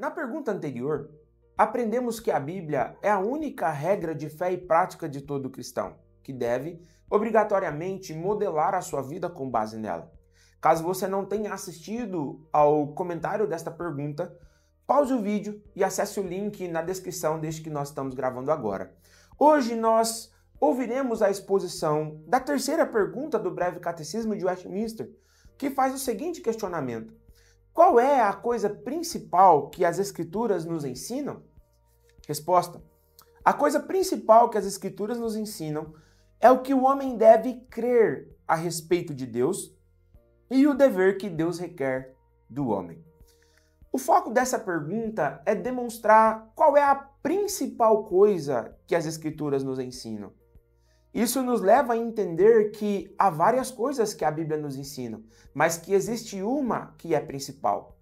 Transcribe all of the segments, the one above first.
Na pergunta anterior, aprendemos que a Bíblia é a única regra de fé e prática de todo cristão, que deve, obrigatoriamente, modelar a sua vida com base nela. Caso você não tenha assistido ao comentário desta pergunta, pause o vídeo e acesse o link na descrição deste que nós estamos gravando agora. Hoje nós ouviremos a exposição da terceira pergunta do Breve Catecismo de Westminster, que faz o seguinte questionamento: qual é a coisa principal que as Escrituras nos ensinam? Resposta: a coisa principal que as Escrituras nos ensinam é o que o homem deve crer a respeito de Deus e o dever que Deus requer do homem. O foco dessa pergunta é demonstrar qual é a principal coisa que as Escrituras nos ensinam. Isso nos leva a entender que há várias coisas que a Bíblia nos ensina, mas que existe uma que é principal.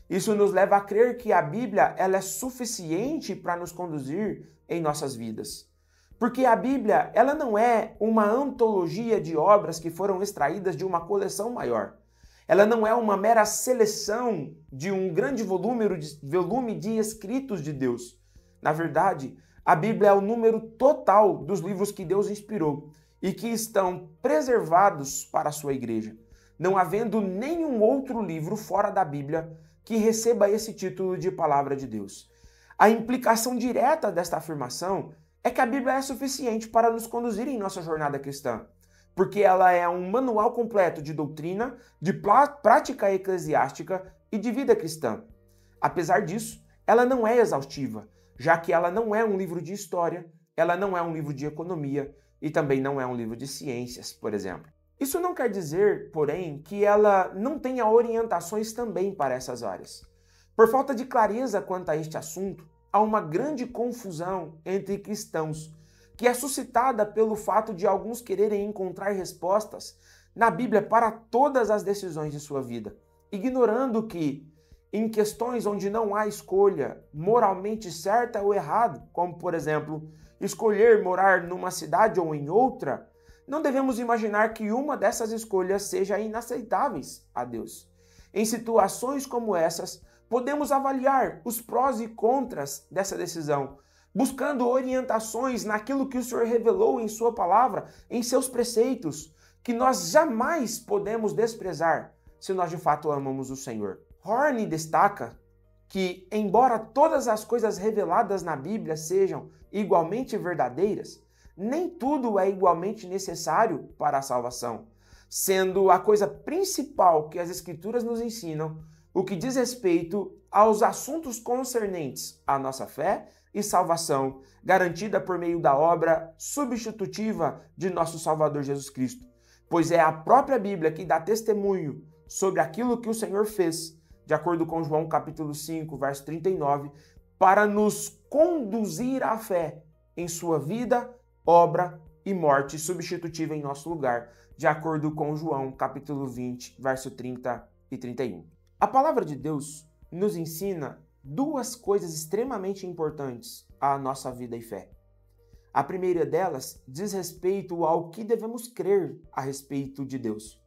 Isso nos leva a crer que a Bíblia ela é suficiente para nos conduzir em nossas vidas. Porque a Bíblia ela não é uma antologia de obras que foram extraídas de uma coleção maior. Ela não é uma mera seleção de um grande volume de escritos de Deus. Na verdade, a Bíblia é o número total dos livros que Deus inspirou e que estão preservados para a sua igreja, não havendo nenhum outro livro fora da Bíblia que receba esse título de Palavra de Deus. A implicação direta desta afirmação é que a Bíblia é suficiente para nos conduzir em nossa jornada cristã, porque ela é um manual completo de doutrina, de prática eclesiástica e de vida cristã. Apesar disso, ela não é exaustiva, já que ela não é um livro de história, ela não é um livro de economia e também não é um livro de ciências, por exemplo. Isso não quer dizer, porém, que ela não tenha orientações também para essas áreas. Por falta de clareza quanto a este assunto, há uma grande confusão entre cristãos, que é suscitada pelo fato de alguns quererem encontrar respostas na Bíblia para todas as decisões de sua vida, ignorando que, em questões onde não há escolha moralmente certa ou errada, como, por exemplo, escolher morar numa cidade ou em outra, não devemos imaginar que uma dessas escolhas seja inaceitáveis a Deus. Em situações como essas, podemos avaliar os prós e contras dessa decisão, buscando orientações naquilo que o Senhor revelou em sua palavra, em seus preceitos, que nós jamais podemos desprezar se nós de fato amamos o Senhor. Horne destaca que, embora todas as coisas reveladas na Bíblia sejam igualmente verdadeiras, nem tudo é igualmente necessário para a salvação, sendo a coisa principal que as Escrituras nos ensinam o que diz respeito aos assuntos concernentes à nossa fé e salvação, garantida por meio da obra substitutiva de nosso Salvador Jesus Cristo, pois é a própria Bíblia que dá testemunho sobre aquilo que o Senhor fez, de acordo com João capítulo 5, verso 39, para nos conduzir à fé em sua vida, obra e morte substitutiva em nosso lugar, de acordo com João capítulo 20, verso 30 e 31. A palavra de Deus nos ensina duas coisas extremamente importantes à nossa vida e fé. A primeira delas diz respeito ao que devemos crer a respeito de Deus.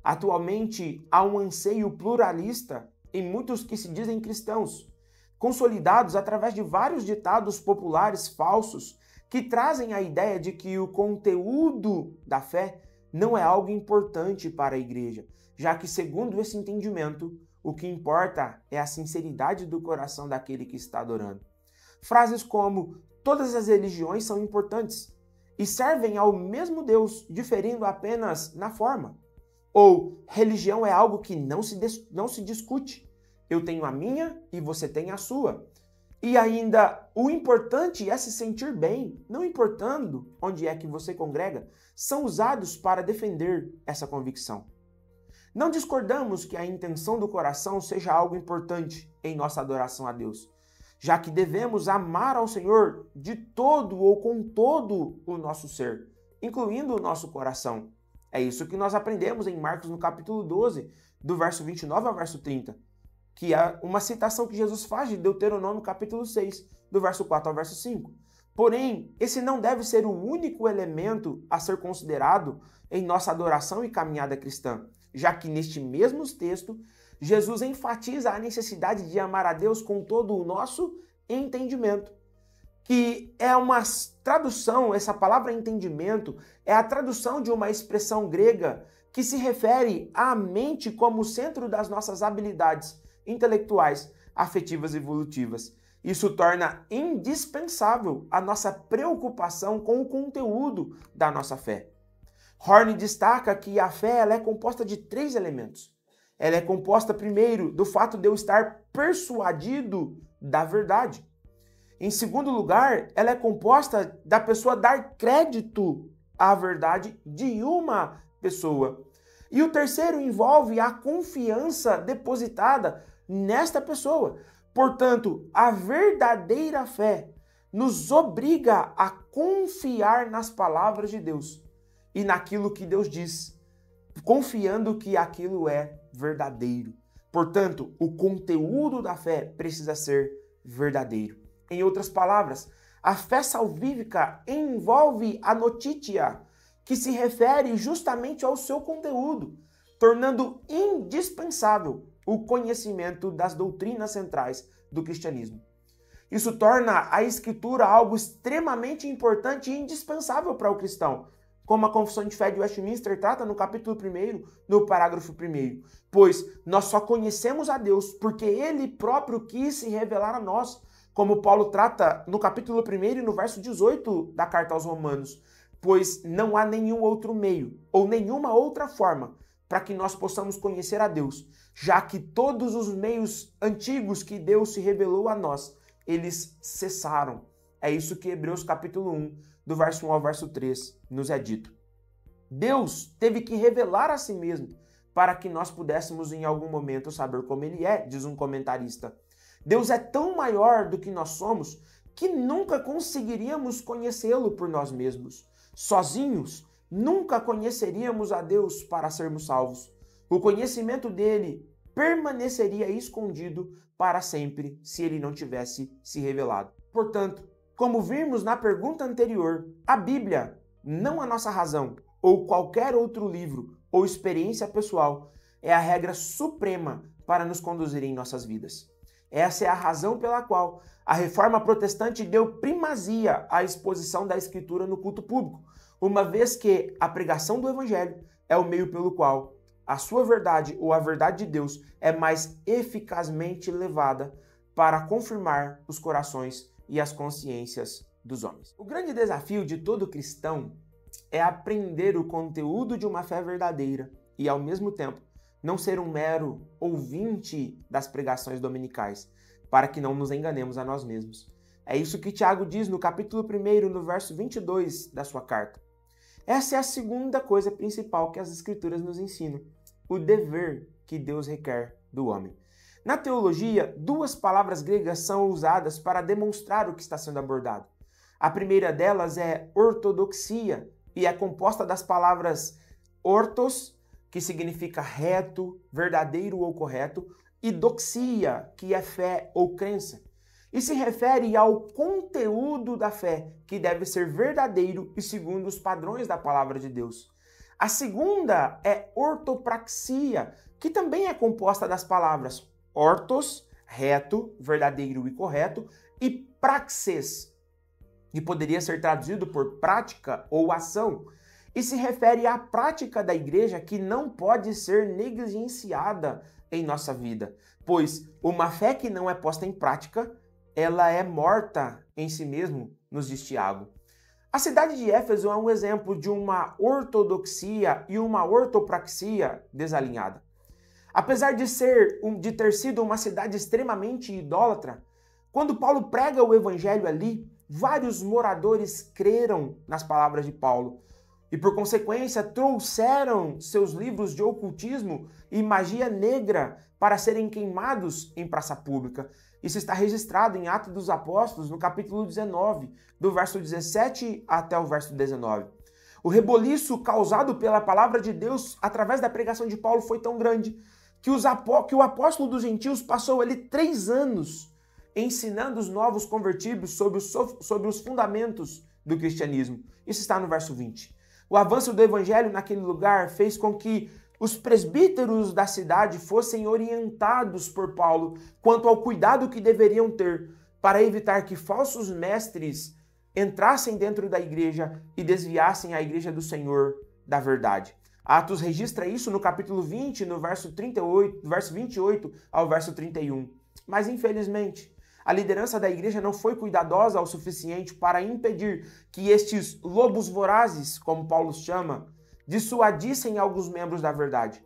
Atualmente, há um anseio pluralista em muitos que se dizem cristãos, consolidados através de vários ditados populares falsos que trazem a ideia de que o conteúdo da fé não é algo importante para a igreja, já que, segundo esse entendimento, o que importa é a sinceridade do coração daquele que está adorando. Frases como todas as religiões são importantes e servem ao mesmo Deus, diferindo apenas na forma. Ou religião é algo que não se discute. Eu tenho a minha e você tem a sua. E ainda, o importante é se sentir bem, não importando onde é que você congrega, são usados para defender essa convicção. Não discordamos que a intenção do coração seja algo importante em nossa adoração a Deus, já que devemos amar ao Senhor de todo ou com todo o nosso ser, incluindo o nosso coração. É isso que nós aprendemos em Marcos no capítulo 12, do verso 29 ao verso 30, que é uma citação que Jesus faz de Deuteronômio capítulo 6, do verso 4 ao verso 5. Porém, esse não deve ser o único elemento a ser considerado em nossa adoração e caminhada cristã, já que neste mesmo texto, Jesus enfatiza a necessidade de amar a Deus com todo o nosso entendimento, que é uma tradução, essa palavra entendimento é a tradução de uma expressão grega que se refere à mente como centro das nossas habilidades intelectuais, afetivas e evolutivas. Isso torna indispensável a nossa preocupação com o conteúdo da nossa fé. Horne destaca que a fé ela é composta de 3 elementos. Ela é composta, primeiro, do fato de eu estar persuadido da verdade. Em segundo lugar, ela é composta da pessoa dar crédito à verdade de uma pessoa. E o terceiro envolve a confiança depositada nesta pessoa. Portanto, a verdadeira fé nos obriga a confiar nas palavras de Deus e naquilo que Deus diz, confiando que aquilo é verdadeiro. Portanto, o conteúdo da fé precisa ser verdadeiro. Em outras palavras, a fé salvífica envolve a notícia, que se refere justamente ao seu conteúdo, tornando indispensável o conhecimento das doutrinas centrais do cristianismo. Isso torna a Escritura algo extremamente importante e indispensável para o cristão, como a Confissão de Fé de Westminster trata no capítulo 1, no parágrafo 1, pois nós só conhecemos a Deus porque Ele próprio quis se revelar a nós, como Paulo trata no capítulo 1 e no verso 18 da carta aos Romanos, pois não há nenhum outro meio ou nenhuma outra forma para que nós possamos conhecer a Deus, já que todos os meios antigos que Deus se revelou a nós, eles cessaram. É isso que Hebreus capítulo 1, do verso 1 ao verso 3, nos é dito. Deus teve que revelar a si mesmo para que nós pudéssemos em algum momento saber como Ele é, diz um comentarista. Deus é tão maior do que nós somos que nunca conseguiríamos conhecê-lo por nós mesmos. Sozinhos, nunca conheceríamos a Deus para sermos salvos. O conhecimento dele permaneceria escondido para sempre se ele não tivesse se revelado. Portanto, como vimos na pergunta anterior, a Bíblia, não a nossa razão, ou qualquer outro livro ou experiência pessoal, é a regra suprema para nos conduzir em nossas vidas. Essa é a razão pela qual a Reforma Protestante deu primazia à exposição da Escritura no culto público, uma vez que a pregação do Evangelho é o meio pelo qual a sua verdade ou a verdade de Deus é mais eficazmente levada para confirmar os corações e as consciências dos homens. O grande desafio de todo cristão é aprender o conteúdo de uma fé verdadeira e, ao mesmo tempo, não ser um mero ouvinte das pregações dominicais, para que não nos enganemos a nós mesmos. É isso que Tiago diz no capítulo 1, no verso 22 da sua carta. Essa é a segunda coisa principal que as Escrituras nos ensinam, o dever que Deus requer do homem. Na teologia, 2 palavras gregas são usadas para demonstrar o que está sendo abordado. A primeira delas é ortodoxia, e é composta das palavras ortos, que significa reto, verdadeiro ou correto, e doxia, que é fé ou crença. E se refere ao conteúdo da fé, que deve ser verdadeiro e segundo os padrões da palavra de Deus. A segunda é ortopraxia, que também é composta das palavras ortos, reto, verdadeiro e correto, e praxis, que poderia ser traduzido por prática ou ação, e se refere à prática da igreja que não pode ser negligenciada em nossa vida, pois uma fé que não é posta em prática, ela é morta em si mesmo, nos diz Tiago. A cidade de Éfeso é um exemplo de uma ortodoxia e uma ortopraxia desalinhada. Apesar de ter sido uma cidade extremamente idólatra, quando Paulo prega o evangelho ali, vários moradores creram nas palavras de Paulo e, por consequência, trouxeram seus livros de ocultismo e magia negra para serem queimados em praça pública. Isso está registrado em Atos dos Apóstolos, no capítulo 19, do verso 17 até o verso 19. O reboliço causado pela palavra de Deus através da pregação de Paulo foi tão grande que o apóstolo dos gentios passou ali 3 anos ensinando os novos convertidos sobre os fundamentos do cristianismo. Isso está no verso 20. O avanço do evangelho naquele lugar fez com que os presbíteros da cidade fossem orientados por Paulo quanto ao cuidado que deveriam ter para evitar que falsos mestres entrassem dentro da igreja e desviassem a igreja do Senhor da verdade. Atos registra isso no capítulo 20, no verso 38, verso 28 ao verso 31. Mas, infelizmente, a liderança da igreja não foi cuidadosa o suficiente para impedir que estes lobos vorazes, como Paulo chama, dissuadissem alguns membros da verdade.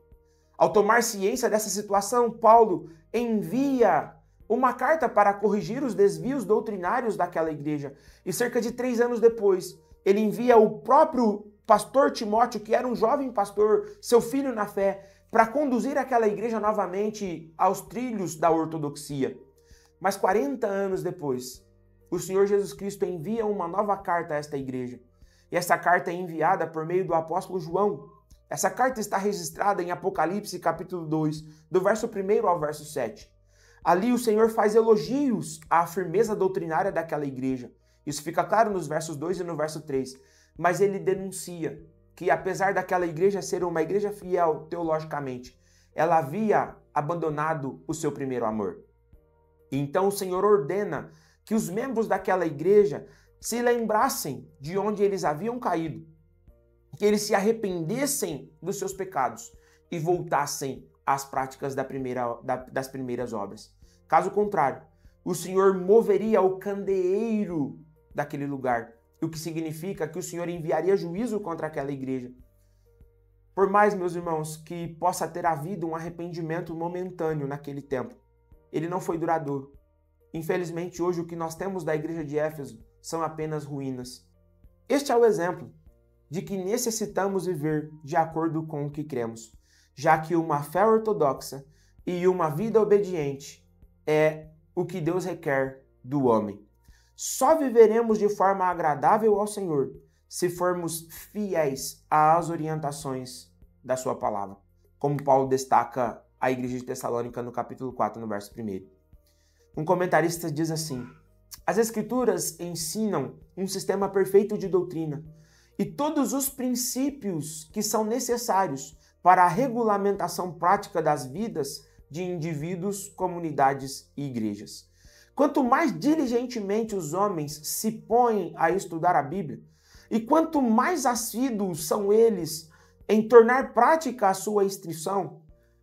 Ao tomar ciência dessa situação, Paulo envia uma carta para corrigir os desvios doutrinários daquela igreja. E cerca de 3 anos depois, ele envia o próprio pastor Timóteo, que era um jovem pastor, seu filho na fé, para conduzir aquela igreja novamente aos trilhos da ortodoxia. Mas 40 anos depois, o Senhor Jesus Cristo envia uma nova carta a esta igreja. E essa carta é enviada por meio do apóstolo João. Essa carta está registrada em Apocalipse capítulo 2, do verso 1 ao verso 7. Ali o Senhor faz elogios à firmeza doutrinária daquela igreja. Isso fica claro nos versos 2 e no verso 3. Mas ele denuncia que, apesar daquela igreja ser uma igreja fiel teologicamente, ela havia abandonado o seu primeiro amor. Então o Senhor ordena que os membros daquela igreja se lembrassem de onde eles haviam caído, que eles se arrependessem dos seus pecados e voltassem às práticas das primeiras obras. Caso contrário, o Senhor moveria o candeeiro daquele lugar, o que significa que o Senhor enviaria juízo contra aquela igreja. Por mais, meus irmãos, que possa ter havido um arrependimento momentâneo naquele tempo, ele não foi duradouro. Infelizmente, hoje o que nós temos da igreja de Éfeso são apenas ruínas. Este é o exemplo de que necessitamos viver de acordo com o que cremos, já que uma fé ortodoxa e uma vida obediente é o que Deus requer do homem. Só viveremos de forma agradável ao Senhor se formos fiéis às orientações da sua palavra, como Paulo destaca a igreja de Tessalônica no capítulo 4, no verso 1. Um comentarista diz assim: as Escrituras ensinam um sistema perfeito de doutrina e todos os princípios que são necessários para a regulamentação prática das vidas de indivíduos, comunidades e igrejas. Quanto mais diligentemente os homens se põem a estudar a Bíblia, e quanto mais assíduos são eles em tornar prática a sua instrução,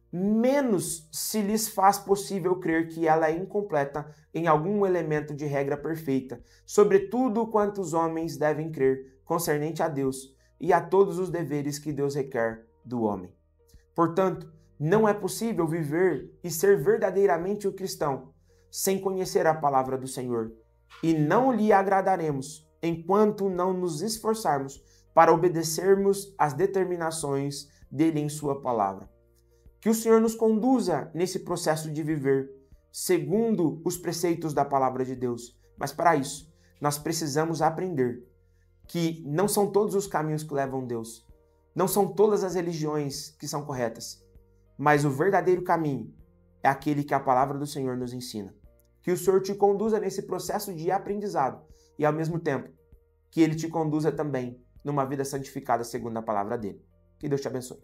menos se lhes faz possível crer que ela é incompleta em algum elemento de regra perfeita, sobretudo quanto os homens devem crer concernente a Deus e a todos os deveres que Deus requer do homem. Portanto, não é possível viver e ser verdadeiramente o cristão sem conhecer a palavra do Senhor, e não lhe agradaremos enquanto não nos esforçarmos para obedecermos às determinações dele em sua palavra. Que o Senhor nos conduza nesse processo de viver segundo os preceitos da palavra de Deus. Mas para isso, nós precisamos aprender que não são todos os caminhos que levam a Deus, não são todas as religiões que são corretas, mas o verdadeiro caminho é aquele que a palavra do Senhor nos ensina. Que o Senhor te conduza nesse processo de aprendizado e, ao mesmo tempo, que Ele te conduza também numa vida santificada segundo a palavra dele. Que Deus te abençoe.